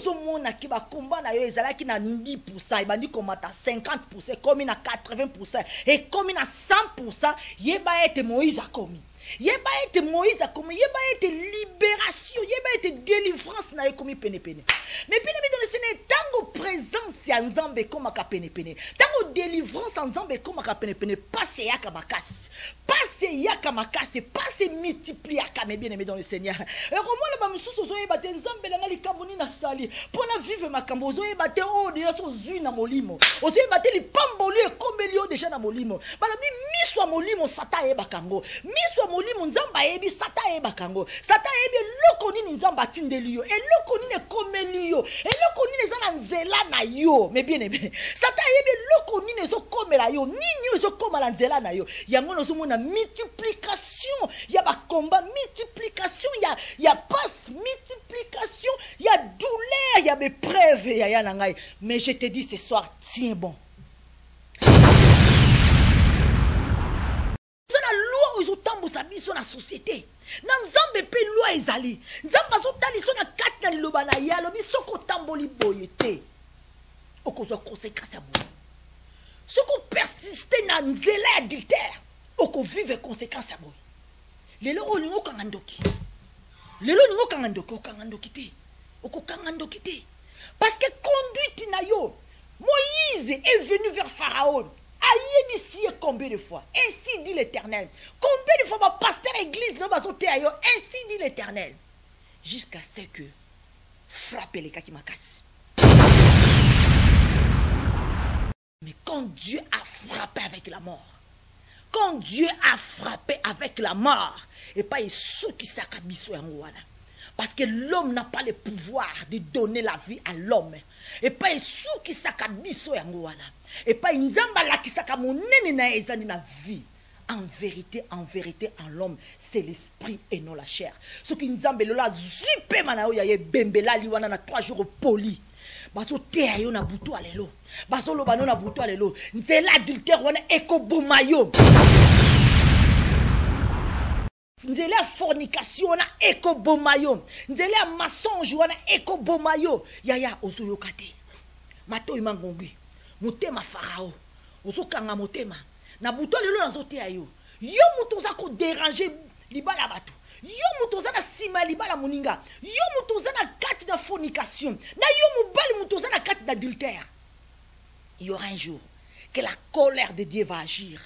ozomona ki ba combat na yo ezalaki na 10%, ebandi komata 50%, komi na 80%, et komi na 100%, yeba ete Moïse a commis. Yeba ete Moïse a commis, yeba ete libération, yeba ete délivrance na commis pene pene. Mais pene pene ce n'est tango présence ya Nzambe comme ka pene pene. Tango délivrance en Nzambe comme ka pene pene, passe yaka makasi. Passe yaka makasi, passe multiplier ka me bien aimé dans le Seigneur. Et comment le ba mususu zo yeba te Nzambe na likambo ni na sali. Pona vivre makambo zo yeba te o de so zu na molimo. O zo yeba te li pamboli e kombelio déjà na molimo. Bala bi miswa molimo sata yeba kango. Miswa molimo Nzamba yebi sata yeba kango. Sata yebi loko nini Nzamba tindeli yo. E loko nini komeli yo. E loko nini zana nzela na yo. Mais bien aimé. Sata yebi loko nini zo komela yo. Nini zo komala nzela na yo. Yango no zo mona multiplication. Ya ba combat multiplication. Ya passe multiplication. Ya douleur. Ya épreuve. Ya nangai. Mais je te dis ce soir, tiens bon. Ils ont tambour biso na société. Na Nzambe pe loi ezali. Nzamba zo tali so na kati na liloba na yalo biso ko tamboli boyete. Okozwa conséquence ya bo. Soko persister na nzela adultère. Oko vive conséquence ya bo. Lelo olingo kangandoki. Lelo olingo kangandoki okangandoki te. Oko kangandoki te. Parce que conduite na yo. Moïse est venu vers Pharaon. Aïe, combien de fois? Ainsi dit l'Éternel. Combien de fois ma pasteur église n'a pas sauté ailleurs? Ainsi dit l'Éternel. Jusqu'à ce que frapper les cas qui m'acassent. Mais quand Dieu a frappé avec la mort, quand Dieu a frappé avec la mort, et pas il sous qui s'akabiso en ouana. Parce que l'homme n'a pas le pouvoir de donner la vie à l'homme. Et pas sous qui s'akabiso en ouana. Et pas une zambala qui s'akamonene na ezani na vie. En vérité, en l'homme, c'est l'esprit et non la chair. Ce qui nous zambela zupe manao ya ye bembela liwana na 3 jours poli. Baso te ayo na butu alelo. Baso lo bano na butu alelo. Nzela adultère wana eko bomayo. Nzela fornication wana eko bomayo. Nzela mensonge wana eko bomayo. Yaya ozo yokate. Mato imangongi. Motema Pharaon. Ozo kanga motema. Na butu alelo na zote ayo. Yo mutoza ko déranger libala bato. Yo mutoza na sima libala moninga. Yo mutoza na kati na fornication. Na yo mubali mutoza na kati d'adultère. Il y aura un jour que la colère de Dieu va agir.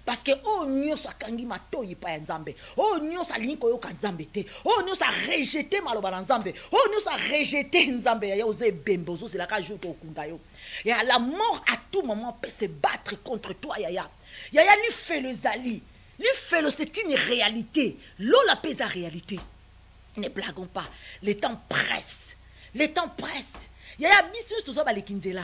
Parce que oh nyoso kangi matoyi pa nzambe. Oh nyoso alinko yo kanzambe te. Oh nyoso a rejeté maloba na nzambe. Oh nyoso a rejeté nzambe ya oze bembo zo c'est la ka jour ko kunda yo. Et la mort à tout moment peut se battre contre toi yaya. Yaya lui fait le zali. Lui fait le c'est une réalité. L'eau la pèse à réalité. Ne blaguons pas. Le temps presse. Le temps presse. Yaya bisus to so ba lekinzela.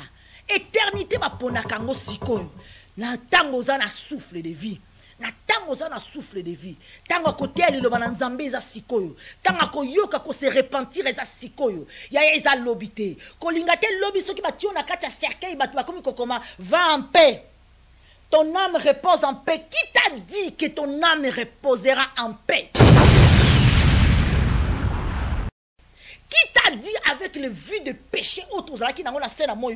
Éternité ba pona kango sikoyo. Na tango za na souffle de vie. Na tango za na souffle de vie. Tango côté le ba na nzambe za sikoyo. Tango ko yoka ko se repentir za sikoyo. Yaya za lobité. Ko lingate lobi soki ba tion na kati ya cercueil ba komi kokoma va en paix. Ton âme repose en paix. Qui t'a dit que ton âme reposera en paix? Qui t'a dit avec le vu de péché autour de la qui n'a pas scène à moi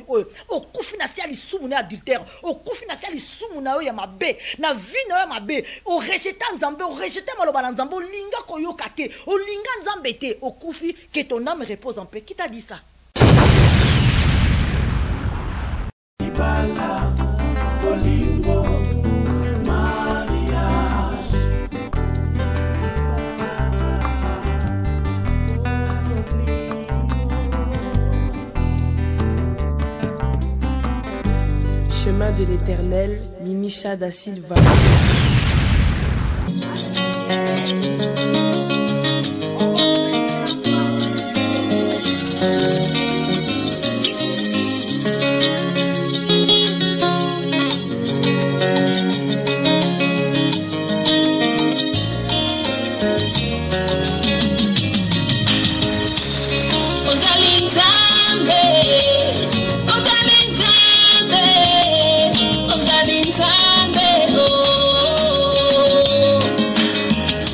au coup financier les sous adultère au coup financier les sous ya mabe na vie na mabe au rejetant nzambe au rejetant maloba na nzambe linga koyoka te au linga nzambe te au coup que ton âme repose en paix. Qui t'a dit ça? Chemin de l'Éternel, Mimicha da Silva.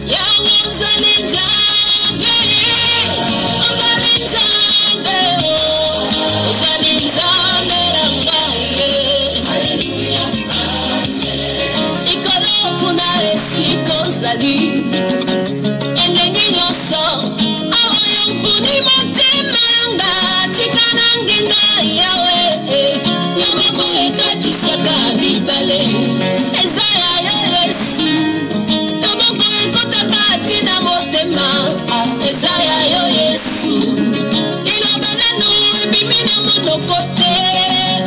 Yeah. esika ozali endenge nyonso awa yompuni motema yanga tika na ngenga yawe yamako ekatisaka mibale eza ya yo yesu yamako ekotaka tina motema eza ya yo yesu iloba nanu ebimi na monoko te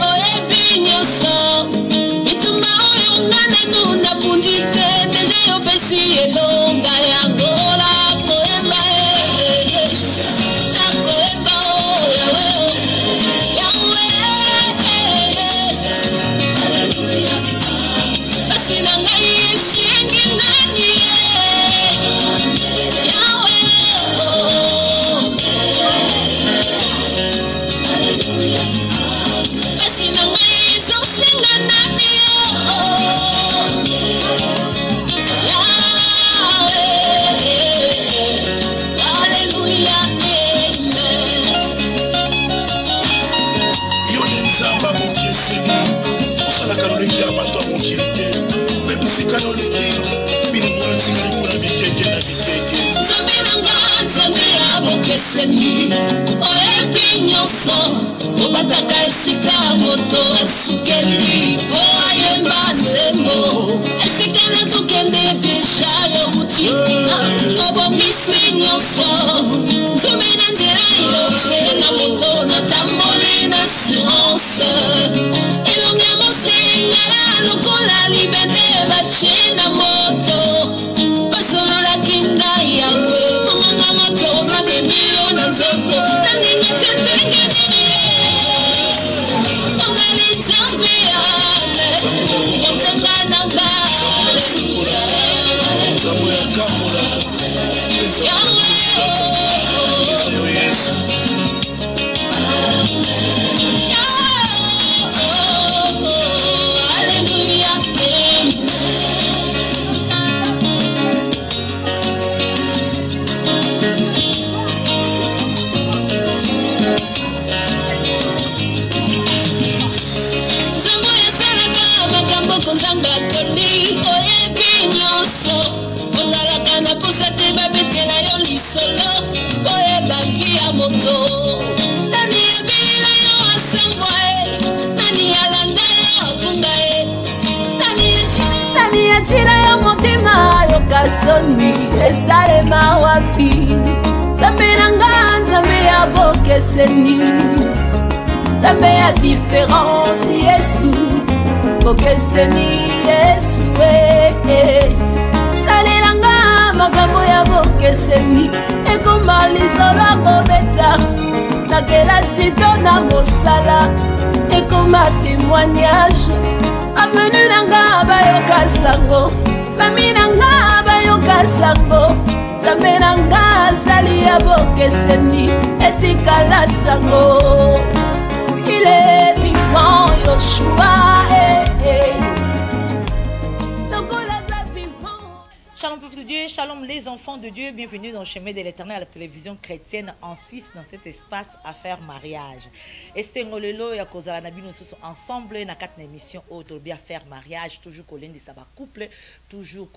oyebi nyonso bitumba oyo nga nanu napundi te deja yopesi elonga yango la koyemba nakoyemba yawe pasi na ngai esengi nani yawe pasi na ngai ezosenga nani oyebi nyonso obataka esika moto asukeli po ayemba nzembo esika nazokende deja yobutikuna obomisi nyonso nzumbi na nzela yote na moto natamboli na assurance elonge mosengala lokola libende batie na moto basololaki ngai yawe momanga moto mamemio na nzoto naninga tetengenini ongali nzambe yane otenga na ngasi yawe Hallelujah. Kozanga toni oyebi nyonso ozalaka na posa te babetela yo lisolo oyeba vi ya moto nani yebela yo asangwa nani alanda yo afunga nani yachila yo motema yoka soni esalema wapi nzambe na nga nzambe ya bokeseni nzambe ya différence yesu bokeseni yesu salelanga makambo ya bokeseni ekoma lisolo akobeta na kelasi to na mosala ekoma témoignage avenu nanga bayoka sango fami nanga bayoka sango nzambe nanga azali ya bokeseni etikala sango il est vivant Yoshua Shalom peuple de Dieu, shalom les enfants de Dieu, bienvenue dans le chemin de l'éternel à la télévision chrétienne en Suisse dans cet espace Affaires Mariage. Et c'est Ngolelo et Akozala Nabi, nous sommes ensemble dans 4 émissions autour de Affaires Mariage, toujours qu'on de ça couple, toujours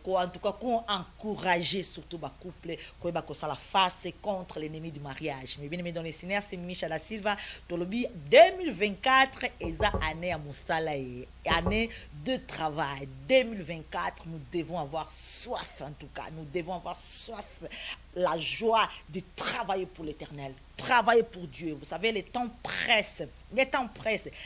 en tout cas qu'on encourager surtout ba couple, qu'on va ça la face contre l'ennemi du mariage. Mais bien aimé dans les cinéas, c'est Michel da Silva, Tolobi 2024 et ça année à Moussala et année de travail. 2024, nous devons avoir soif en tout cas, nous devons avoir soif, la joie de travailler pour l'éternel, travailler pour Dieu. Vous savez, les temps pressent,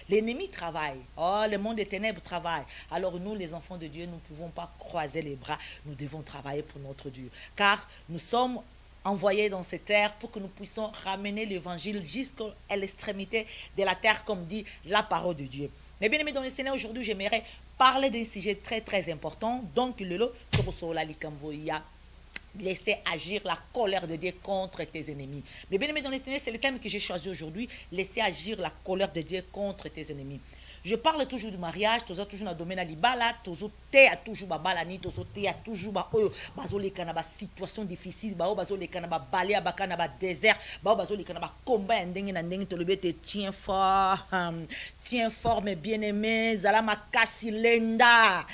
l'ennemi travaille, oh, le monde des ténèbres travaille. Alors nous, les enfants de Dieu, nous ne pouvons pas croiser les bras, nous devons travailler pour notre Dieu, car nous sommes envoyés dans cette terre pour que nous puissions ramener l'évangile jusqu'à l'extrémité de la terre, comme dit la parole de Dieu. Mais bien aimé dans le Seigneur, aujourd'hui, j'aimerais parler d'un sujet très très important. Donc, le lot, laisser agir la colère de Dieu contre tes ennemis. Mais bien aimé dans le Seigneur, c'est le thème que j'ai choisi aujourd'hui. Laisser agir la colère de Dieu contre tes ennemis. Je parle toujours du mariage, toujours dans le domaine de l'ibala, toujours toujours babalani, toujours toujours bazoleka na ba situation difficile, bazoleka na ba balé baka na ba désert, bazoleka na ba combat ndenge na ndenge tolobete tiens fort mes bien-aimés, zala makasi lenda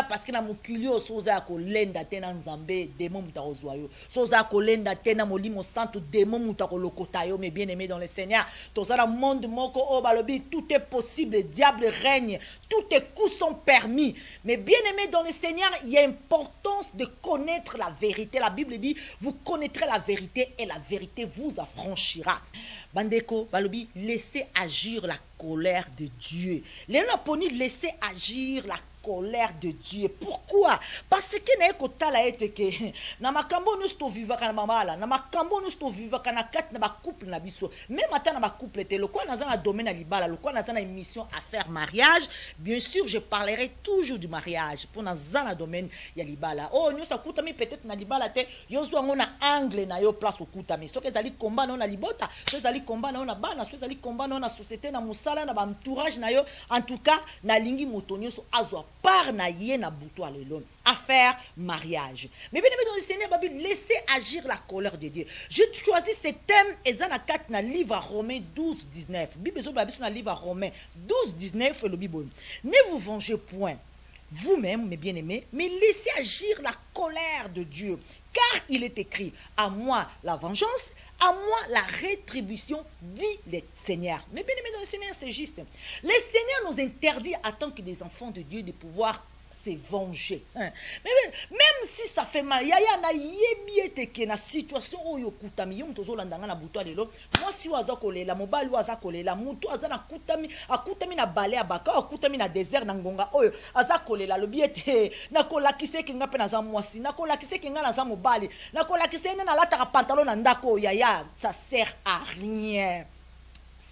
parce que na mukili osoza ko lenda tena nzambe démon mutakozwa yo, soza ko lenda tena molimo santo démon mutakolokotayo. Mes bien-aimés dans le Seigneur, dans le monde moko balobi, tout est possible, le diable règne, tous tes coups sont permis. Mais bien-aimés dans le Seigneur, il y a importance de connaître la vérité. La Bible dit, vous connaîtrez la vérité et la vérité vous affranchira. Bandeko, balobi, laissez agir la colère de Dieu. Les Naponi, laissez agir la colère de Dieu. Pourquoi? Parce que na ekota la eteke na makambo nous sto viva kana mamala na makambo nous sto viva kana kat na ba couple na biso même ata na ba couple te lokwa na zana domaine na libala lokwa na zana émission à faire mariage. Bien sûr je parlerai toujours du mariage pour na zana domaine ya libala. Oh nous ça kuta mi peut-être na libala te yo zo ngona angle na yo place okuta mi soki ezali combat na libota soki ezali combat na bana soki ezali combat na société na musala na ba entourage na yo. En tout cas na lingi motonyo so azwa par na yé na bouto alelon affaire mariage. Mais bien aimé dans le Seigneur, laissez agir la colère de Dieu. J'ai choisi ce thème et dans le livre à Romains 12 19. Bible dans le livre à Romains 12 19 le Bible. Ne vous vengez point vous-même mes bien-aimés, mais laissez agir la colère de Dieu, car il est écrit à moi la vengeance, à moi la rétribution, dit le Seigneur. Mais bien aimé dans le Seigneur, c'est juste. Le Seigneur nous interdit, en tant que des enfants de Dieu, de pouvoir se venger. Mais même si ça fait mal, yaya na yebiete ke na situation oyo kutami yo mtozo landanga na buto alelo. Moi si waza kolela mobali waza kolela mutu aza na akutami na bale abaka akutami na désert na ngonga oyo aza kolela lobiete na kolakise ke ngape na za mwasi na kolakise ke ngana za mobali na kolakise na lata pantalon na ndako yaya, ça sert à rien.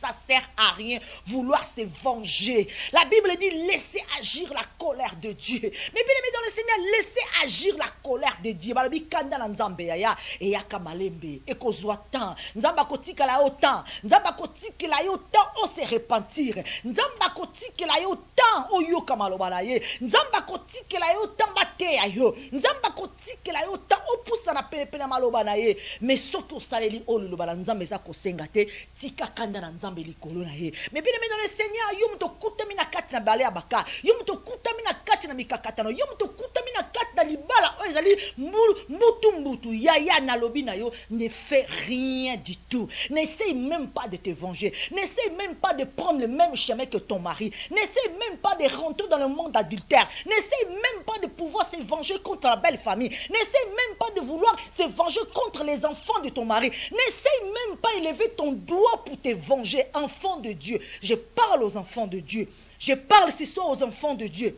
Ça sert à rien vouloir se venger. La Bible dit laissez agir la colère de Dieu. Mais bien aimé dans le Seigneur, laissez agir la colère de Dieu. Balobi kanda na nzambe ya e ya kamalembe e kozwa temps. Nzamba kotika la autant. Nzamba kotika la autant o se repentir. Nzamba kotika la autant o yo kamaloba na ye. Nzamba kotika la autant bate ya yo. Nzamba kotika la autant o pusa na pene pene maloba na ye. Mais surtout saleli o loloba na nzambe za kosenga te tika kanda na nzambe. Mais bien aimé dans le Seigneur, yo mto kutami na kati na bale abaka, yo mto kutami na kati na mikakatano, yo mto kutami na kati na libala o ezali mbutu yaya na lobi na yo, ne fais rien du tout. N'essaye même pas de te venger, n'essaye même pas de prendre le même chemin que ton mari, n'essaye même pas de rentrer dans le monde adultère, n'essaye même pas de pouvoir se venger contre la belle famille, n'essaye même pas de vouloir se venger contre les enfants de ton mari, n'essaye même pas élever ton doigt pour te venger. Enfants de Dieu, je parle aux enfants de Dieu, je parle ce soir aux enfants de Dieu.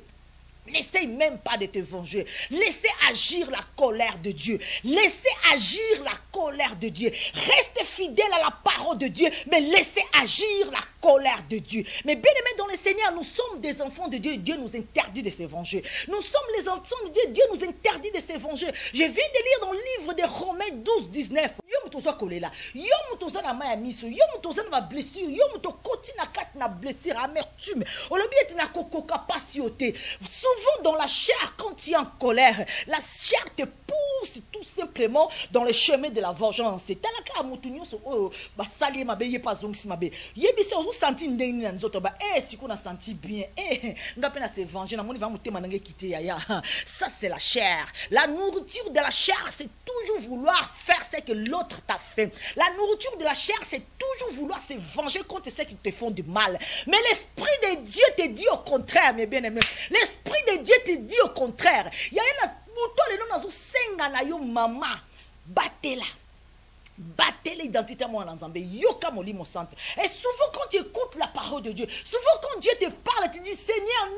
N'essaye même pas de te venger. Laissez agir la colère de Dieu. Laissez agir la colère de Dieu. Restez fidèle à la parole de Dieu, mais laissez agir la colère de Dieu. Mais bien aimés dans le Seigneur, nous sommes des enfants de Dieu. Dieu nous interdit de se venger. Nous sommes les enfants de Dieu. Dieu nous interdit de se venger. Je viens de lire dans le livre de Romains 12 19. Yom toza kolela, yom toza na maya miso, yom toza na blessure, yom to koti na kat na blessure, amertume. Olobi eti na kokoka passioté. Souvent dans la chair, quand tu es en colère, la chair te pousse tout simplement dans le chemin de la vengeance. C'est talaka amutunyo so oh basali mabe ye pas zongi mabe. Yebi se ozo senti ndeni na nzoto ba si qu'on a senti bien ngape na se venger na moni va mutema nange quitter yaya. Ça c'est la chair. La nourriture de la chair, c'est toujours vouloir faire ce que l'autre t'a fait. La nourriture de la chair, c'est toujours vouloir se venger contre ceux qui te font du mal. Mais l'esprit de Dieu te dit au contraire, mes bien-aimés. L'esprit de Dieu te dit au contraire. Il y a un bouton le nom dans senga na yo mama batela. Battez l'identité moi en Zambie. Yoka molimo santo. Et souvent quand tu écoutes la parole de Dieu, souvent quand Dieu te parle, tu dis Seigneur,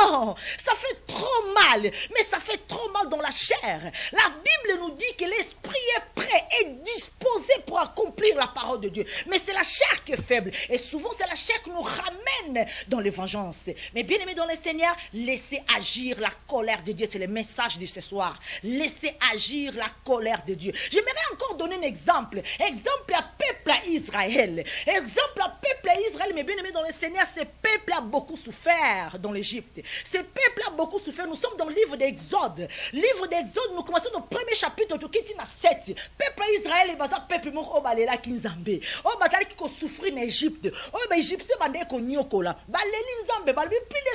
non, ça fait trop mal. Mais ça fait trop mal dans la chair. La Bible nous dit que l'esprit est prêt et disposé pour accomplir la parole de Dieu. Mais c'est la chair qui est faible. Et souvent c'est la chair qui nous ramène dans les vengeances. Mais bien aimé dans le Seigneur, laissez agir la colère de Dieu. C'est le message de ce soir. Laissez agir la colère de Dieu. J'aimerais encore donner un exemple. Exemple à peuple à Israël. Exemple à peuple peuple Israël, mes bien-aimés dans le Seigneur, ce peuple a beaucoup souffert dans l'Égypte. Ce peuple a beaucoup souffert. Nous sommes dans le livre d'Exode. Livre d'Exode, nous commençons dans le premier chapitre, qui est 7. Peuple Israël, et baza peuple moko balela kinzambe. O bazali qui souffrir en Égypte. O ba Égypte bande ko nyokola. Baleli nzambe, balbi plus de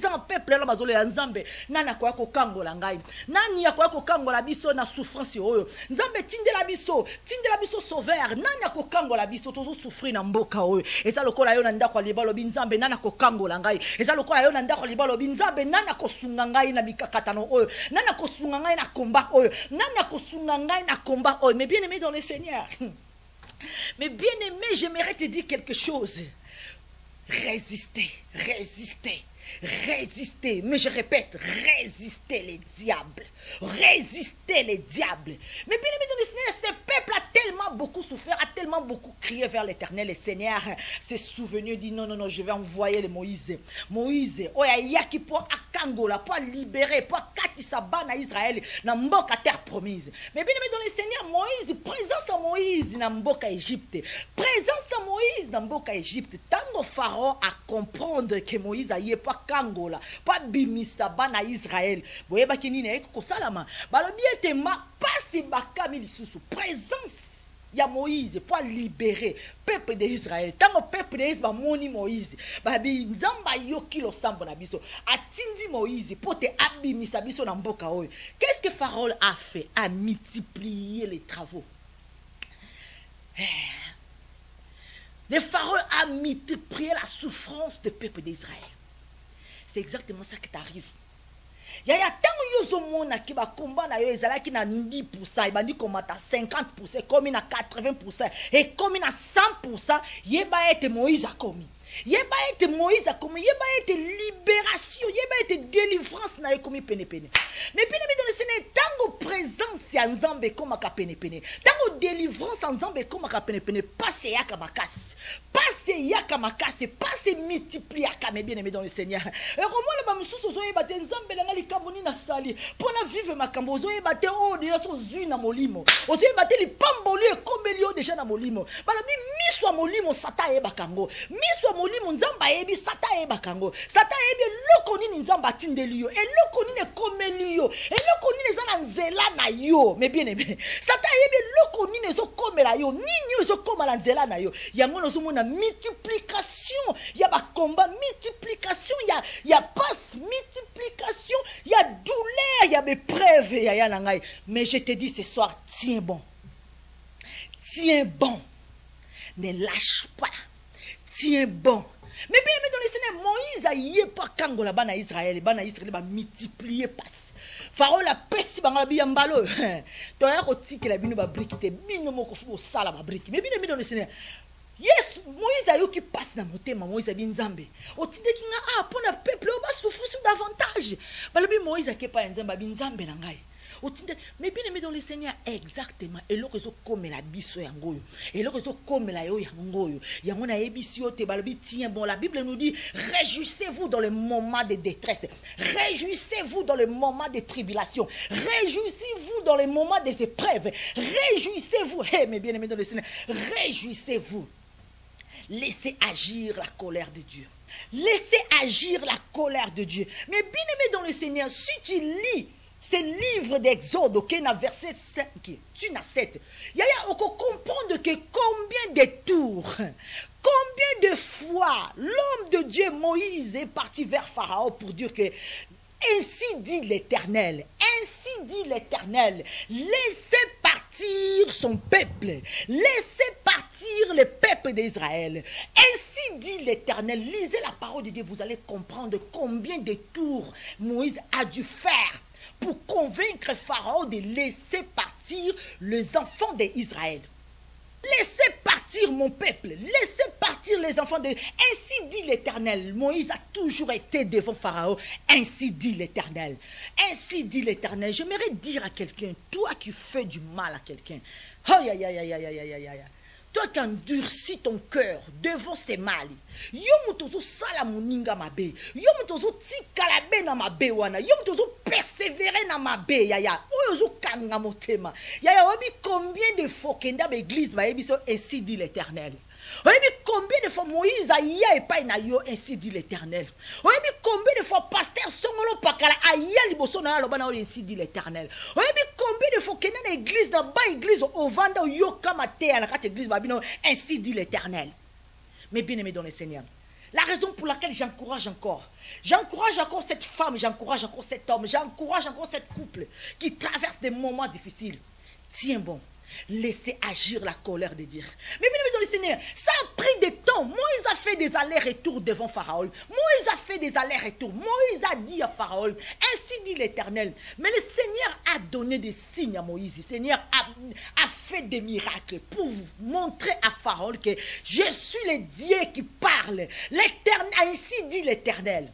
500 ans peuple là bazolela nzambe. Nana kwa ko kangola ngai. Nani ya kwa ko kangola biso na souffrance oyo. Nzambe tindela biso sauveur. Nani ya ko kangola biso tozo souffrir na mboka oyo. Eza lokola yo na ndako libalo binzambe nana ko kangola ngai. Eza lokola yo na ndako libalo binzambe nana ko sunga ngai na bikakatano oyo. Nana ko sunga ngai na combat oyo. Nana ko sunga ngai na combat oyo. Mais bien aimé dans le Seigneur. Mais bien aimé, j'aimerais te dire quelque chose. Résistez, résistez. Résister, mais je répète, résister les diables. Résister les diables. Mais bien aimé dans le Seigneur, ce peuple a tellement beaucoup souffert, a tellement beaucoup crié vers l'Éternel. Le Seigneur s'est souvenu, dit non, non, non, je vais envoyer le Moïse. Moïse, oh ya qui pour akangola, pour libérer, pour katisaba na Israël, na mboka terre promise. Mais bien aimé dans le Seigneur, Moïse, présence à Moïse na mboka Égypte. Présence à Moïse na mboka Égypte. Tango Pharaon a comprendre que Moïse a yé pas kangola, pas bimisa bana Israël. Boye bakini ne ko salama. Balobi etema pasi bakami lisusu. Présence ya Moïse pour libérer peuple d'Israël. Tango peuple d'Israël ba moni Moïse. Babi nzamba yoki lo sambo na biso. Atindi Moïse pour te abimisa biso na mboka oyo. Qu'est-ce que Pharaon a fait? A multiplié les travaux. Le Pharaon a multiplié la souffrance du peuple d'Israël. C'est exactement ça qui t'arrive. Il y a tant de gens qui combat na yo ezalaki na 10%, ibandi komata 50%, comme na 80% et comme na 100%, yeba ete Moïse a commis. Yeba ete Moïse a commis, yeba ete libération, yeba ete délivrance na commis pene pene. Mais pene pene dans le Seigneur, tango présence ya nzambe koma ka pene pene. Tango délivrance en nzambe koma ka pene pene, passe yaka makasi. Passe yaka makasi, passe multiplie yaka mais bien aimé dans le Seigneur. Et comment le bamususu zo yeba te nzambe na likaboni na sali. Pona vivre makambo zo yeba te o de so zu na molimo. Ozo yeba te li pamboli e komelio déjà na molimo. Bala bi miswa molimo sata yeba kango. Miswa molimo nzamba yebi sata yeba kango. Sata yebi loko nini nzamba tindeli yo. E loko nini komeli yo. E loko nini za na nzela na yo. Mais bien aimé. Sata yebi loko nini zo komela yo. Nini zo koma na nzela na yo. Yango no zo mona multiplication. Ya ba combat multiplication. Ya passe multiplication. Ya douleur. Ya épreuve. Ya nangai. Mais je te dis ce soir, tiens bon. Tiens bon. Ne lâche pas. Tiens bon. Mais bien aimé dans le Seigneur, Moïse a yé pas kangola bana Israël va multiplier passe. Pharaon la pesi bangala biyambalo. Toya ko tiki la binu ba brikite binu moko fu sala ba briki. Mais bien aimé dans le Seigneur. Yes, Moïse a eu qui passe dans mon thème, Moïse a bien zambé. Au titre qui a pour le peuple, on va souffrir davantage. Balobi Moïse a qui pas un zamba bien zambé nangai. Mais bien aimé dans le Seigneur, exactement. Et là, ils ont comme la biso yangoyo. Et là, ils ont comme la yo yangoyo. Yangona ebisio te balobi tiens bon. La Bible nous dit réjouissez-vous dans les moments de détresse. Réjouissez-vous dans les moments de tribulation. Réjouissez-vous dans les moments des épreuves. Réjouissez-vous. Hey, mais bien aimé dans le Seigneur, réjouissez-vous. Laissez agir la colère de Dieu. Laissez agir la colère de Dieu. Mais bien aimé dans le Seigneur, si tu lis ce livre d'Exode, ok, dans verset 5, tu n'as 7. Il y a comprendre que combien de tours, combien de fois l'homme de Dieu Moïse est parti vers Pharaon pour dire que ainsi dit l'Éternel, laissez partir son peuple, laissez partir le peuple d'Israël. Ainsi dit l'Éternel, lisez la parole de Dieu, vous allez comprendre combien de tours Moïse a dû faire pour convaincre Pharaon de laisser partir les enfants d'Israël. Laissez partir mon peuple, laissez partir les enfants d'Israël. Ainsi dit l'Éternel. Moïse a toujours été devant Pharaon. Ainsi dit l'Éternel. Ainsi dit l'Éternel. J'aimerais dire à quelqu'un, toi qui fais du mal à quelqu'un, aïe aïe aïe aïe aïe aïe aïe aïe. Toi qui endurcis ton cœur devant ces mal, yo mutozo sala muninga mabe, yo mutozo tikala be na mabe wana, yo mutozo persévérer na mabe yaya, oyozo kanga motema. Yaya obi combien de fois kenda l'église va ebiso ainsi dit l'Éternel. Combien de fois Moïse a yé et pas yo, ainsi dit l'Éternel. Combien de fois pasteur Songolo Pakala a yé liboso na lobana ainsi dit l'Éternel. Combien de fois qu'il y a une église dans bas église au vanda yo kamate à la carte église babino, ainsi dit l'Éternel. Mais bien aimé dans le Seigneur. La raison pour laquelle j'encourage encore cette femme, j'encourage encore cet homme, j'encourage encore cette couple qui traverse des moments difficiles. Tiens bon, laissez agir la colère de Dieu. Mais bien dans le Seigneur, ça a pris du temps. Moïse a fait des allers-retours devant Pharaon. Moïse a fait des allers-retours. Moïse a dit à Pharaon, ainsi dit l'Éternel. Mais le Seigneur a donné des signes à Moïse. Le Seigneur a fait des miracles pour montrer à Pharaon que je suis le Dieu qui parle. L'Éternel, ainsi dit l'Éternel.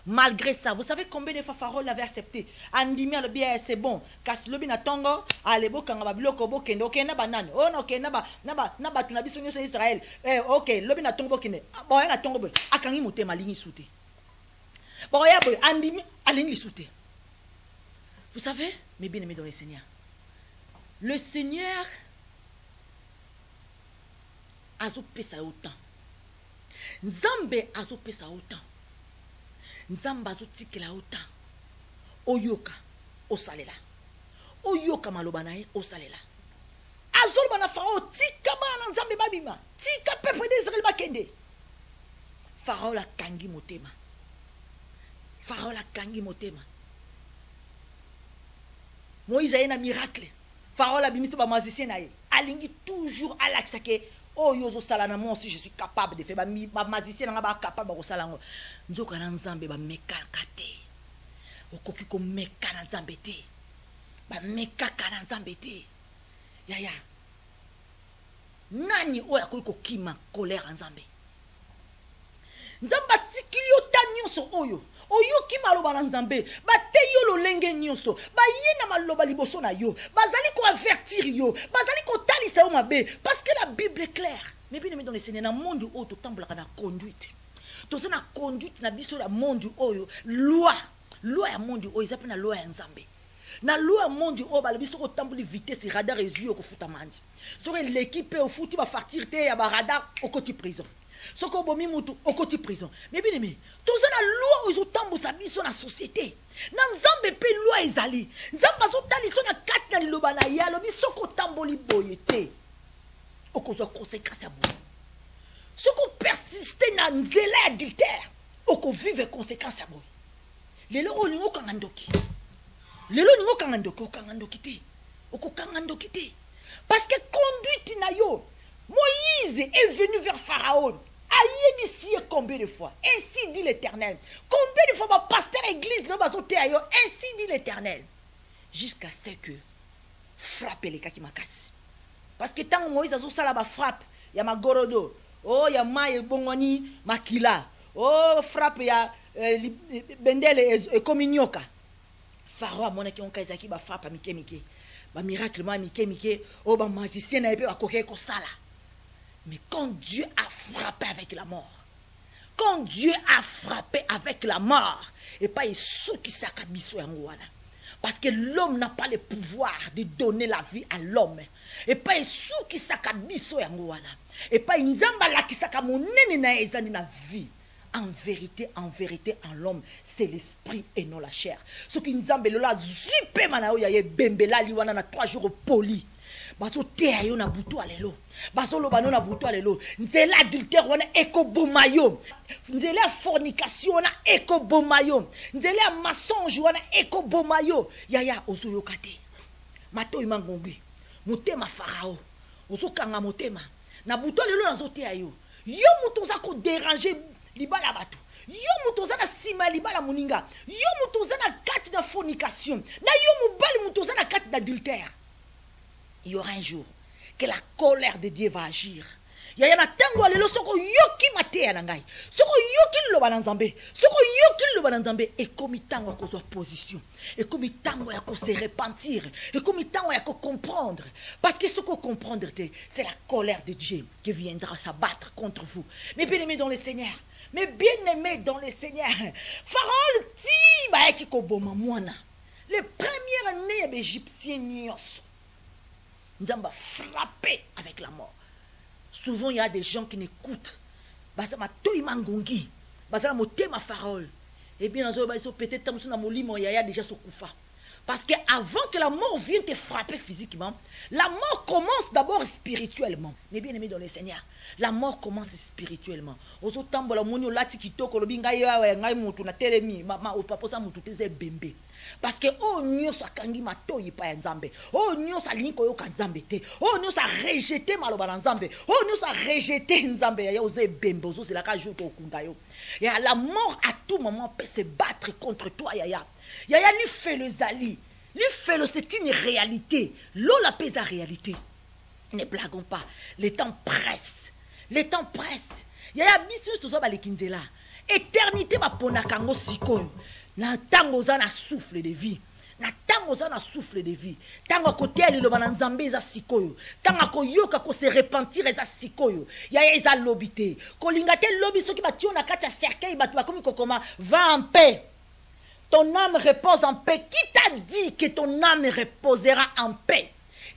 Malgré ça, vous savez combien de fois Pharaon l'avait accepté? Andimi le bien c'est bon. Kas lobi na tongo, alebo kanga biloko bokende, ok na banane. Oh no ok na ba tu na biso nyoso Israël. Ok, lobi na tongo bokende. Bon na tongo bo. Akangi motema lingi souté. Bon ya bo andimi alingi souté. Vous savez, mes bien-aimés dans le Seigneur. Le Seigneur a pesa autant. Nzambe a pesa autant. Nzamba azotikela autant oyoka osalela oyoka maloba na ye osalela azoloba na Pharaon tika bana nzambe babima tika peuple d'Israël bakende Pharaon la kangi motema Moïse a un miracle Pharaon la bimisi ba magicien na ye alingi toujours alakisa ke oh yozo salana moi aussi je suis capable de faire ba magicien nga ba capable ba salango nzoka na nzambe ba mekaka te okoki ko meka na nzambe te ba mekaka na nzambe te yaya nani oya ko kima colère nzambe nzamba tikili otanyoso oyo oyoki maloba na nzambe bate yo lolenge nyonso baye na maloba liboso na yo bazali ko avertir yo bazali ko talisa yo mabe parce que la Bible est claire. Mais bien aimé dans le Seigneur na monde où to tambola na conduite to na conduite na biso la monde oyo loi ya monde oyo ezapena na loi ya nzambe na loi ya monde oyo ba biso ko tamboli vitesse radar ezui ko futa mandi so l'équipe au futi ba fartir te ya ba radar au côté prison. Soko bomi mutu okoti prison. Mais bien aimé, tout ça la loi ils tambo sa biso na société. Na nzambe pe loi ezali. Nzamba so tali so na kati na liloba na ya lo biso ko tamboli boyete. Okozo conséquence ya bo. Soko persister na nzela adultère, oko vive conséquence ya bo. Lelo olingo kangandoki. Lelo olingo kangandoki te. Oko kangandoki te. Parce que conduite na yo Moïse est venu vers Pharaon. Aïe, combien de fois? Ainsi dit l'Éternel. Combien de fois ma pasteur église non bazoté ayo? Ainsi dit l'Éternel. Jusqu'à ce que frappe les cas qui m'acassent. Parce que tant que Moïse a sala ba frappe, il y a ma gorodo. Oh, il y a ma bongoni makila. Oh, frappe il y a bendele et kominyoka. Pharaon mon qui on kaizaki ba frappe mike. Ba miracle ma mike. Oh, ba magicien na epé ba koke ko sala. Mais quand Dieu a frappé avec la mort, et pas sous qui s'akabiso yangoana, parce que l'homme n'a pas le pouvoir de donner la vie à l'homme, et pas sous qui s'akabiso yangoana, et pas nzamba la qui s'akamonene na ezani na vie. En vérité, en l'homme, c'est l'esprit et non la chair. Ce qui nzambe lola zupe manao ya ye bembela liwana na 3 jours poli. Baso te ayo na butu alelo baso lo bano na butu alelo nzela adultère wana eko bomayo nzela fornication na eko bomayo nzela mensonge wana eko bomayo yaya ozo kate mato imangongi motema Pharaon ozo kanga motema na butu alelo na zote ayo yo muto za ko déranger libala bato yo muto za na sima libala muninga yo muto za na kati na fornication na yo mubali muto za na kati d'adultère. Il y aura un jour que la colère de Dieu va agir. Il y a un tango alelo soko yoki matea nangai. Soko yoki lo bananzambe. Soko yoki lo bananzambe et comme tango ko position. Et comme tango ya ko se repentir. Et comme tango ya ko comprendre. Parce que ce qu'on comprendre c'est la colère de Dieu qui viendra s'abattre contre vous. Mais bien aimés dans le Seigneur. Mais bien aimés dans le Seigneur. Pharaon ti ba ki ko boma mwana. Les premières années égyptiennes nyos. Nous avons frappé avec la mort. Souvent, il y a des gens qui n'écoutent. Parce que toi, mangongi. Parce que ma parole. Et bien, peut-être il y a déjà ce koufa. Parce qu'avant que la mort vienne te frapper physiquement, la mort commence d'abord spirituellement. Mais bien aimé dans le Seigneur, la mort commence spirituellement. Parce que oh nyo sa kangi matoyi pa ya nzambe, oh nyo sa linko yo ka nzambe te, oh nyo sa rejeté maloba na nzambe, oh nyo sa rejeté nzambe ya oze bembe ozo c'est la ka jour to kunda yo. Et la mort à tout moment peut se battre contre toi yaya. Yaya lui fait le zali, lui fait le c'est une réalité. L'eau la pèse à réalité. Ne blaguons pas, le temps presse. Le temps presse. Yaya bisus to so ba lekinzela. Éternité ba ponakango sikoyo. Na tango za na souffle de vie. Na tango za na souffle de vie. Tango kote ali lo bananzambe za sikoyo. Tango ko yoka ko se repentir za sikoyo. Ya eza lobité. Ko lingate lobi soki ba tion na kati ya cercueil ba komi kokoma va en paix. Ton âme repose en paix. Qui t'a dit que ton âme reposera en paix?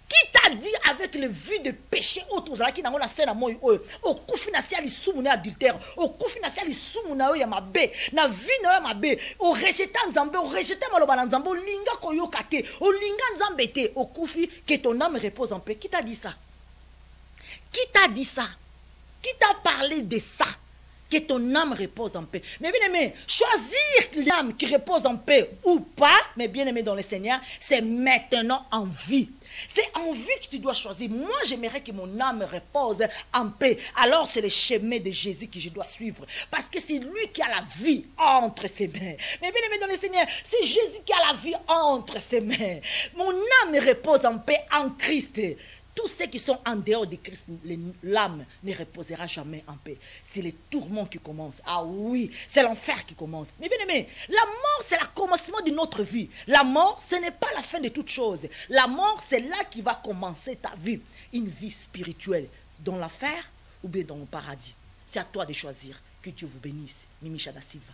Qui t'a dit avec le vu de péché autre qui n'a pas scène à moi au koufi na sia li soumuna adultère au koufi na sia li soumuna ya mabe na vie na mabe au rejetant nzambe au rejeter maloba na nzambe au linga koyoka te au linga nzambe te au koufi que ton âme repose en paix. Qui t'a dit ça? Qui t'a dit ça? Qui t'a parlé de ça? Que ton âme repose en paix. Mais bien aimé, choisir l'âme qui repose en paix ou pas, mais bien aimé dans le Seigneur, c'est maintenant en vie. C'est en vie que tu dois choisir. Moi, j'aimerais que mon âme repose en paix. Alors, c'est le chemin de Jésus que je dois suivre. Parce que c'est lui qui a la vie entre ses mains. Mais bien aimé dans le Seigneur, c'est Jésus qui a la vie entre ses mains. Mon âme repose en paix en Christ. Tous ceux qui sont en dehors de Christ, l'âme ne reposera jamais en paix. C'est les tourments qui commencent. Ah oui, c'est l'enfer qui commence. Mais bien aimé, la mort, c'est le commencement de notre vie. La mort, ce n'est pas la fin de toute chose. La mort, c'est là qui va commencer ta vie. Une vie spirituelle dans l'enfer ou bien dans le paradis. C'est à toi de choisir. Que Dieu vous bénisse. Mimi Chada Silva.